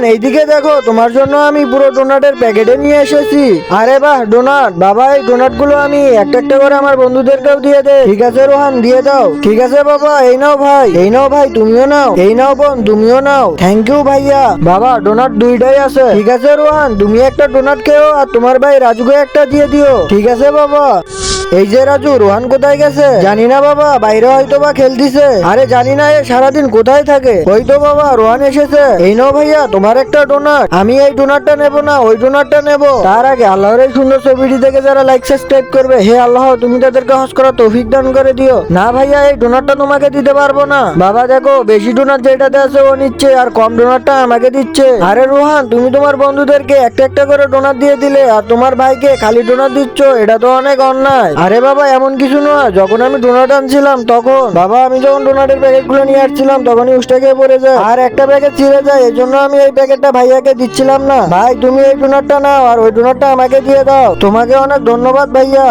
রোহান এইদিকে দেখো, তোমার জন্য আমি পুরো ডোনাটের প্যাকেটে নিয়ে এসেছি। আরে বাহ ডোনাট, বাবা এই ডোনাট গুলো আমি একটা একটা করে আমার বন্ধুদেরকেও দিয়ে দে। ঠিক আছে রোহান, দিয়ে দাও। ঠিক আছে বাবা, এই নাও ভাই, এই নাও ভাই, তুমিও নাও, এই নাও বোন, তুমিও নাও। থ্যাংক ইউ ভাইয়া। বাবা ডোনাট দুইটাই আছে। ঠিক আছে রোহান, তুমি একটা ডোনাট খেও আর তোমার ভাই রাজুকে একটা দিয়ে দিও। ঠিক আছে বাবা। এই যে রাজু, রোহান কোথায় গেছে জানি না বাবা, বাইরে হয়তো বা খেলতিছে। আরে জানি না এ সারাদিন কোথায় থাকে। ওই তো বাবা রোহান এসেছে। এই নাও ভাইয়া তোমার একটা ডোনাট। আমি এই ডোনাটটা নেবো না, ওই ডোনাটটা নেবো। তার আগে আল্লাহর এই সুন্দর ছবিটি দেখে যারা লাইক সাবস্ক্রাইব করবে, হে আল্লাহ তুমি তাদেরকে হজ করা তৌফিক দান করে দিও। না ভাইয়া এই ডোনাটটা তোমাকে দিতে পারবো না। বাবা দেখো, বেশি ডোনাট যেটাতে আছে ও নিচ্ছে আর কম ডোনাটটা আমাকে দিচ্ছে। আরে রোহান, তুমি তোমার বন্ধুদেরকে একটা একটা করে ডোনাট দিয়ে দিলে আর তোমার ভাইকে খালি ডোনাট দিচ্ছ, এটা তো অনেক অন্যায়। আরে বাবা এমন কিছু নয়, যখন আমি ডোনাট আনছিলাম তখন বাবা, আমি যখন ডোনাটের প্যাকেট গুলো নিয়ে আসছিলাম তখনই উষ্টাকে পড়ে যায় আর একটা প্যাকেট ছিঁড়ে যায়। এই জন্য আমি এই প্যাকেটটা ভাইয়াকে দিচ্ছিলাম না। ভাই তুমি এই ডোনাটটা নাও আর ওই ডোনাটটা আমাকে দিয়ে দাও। তোমাকে অনেক ধন্যবাদ ভাইয়া।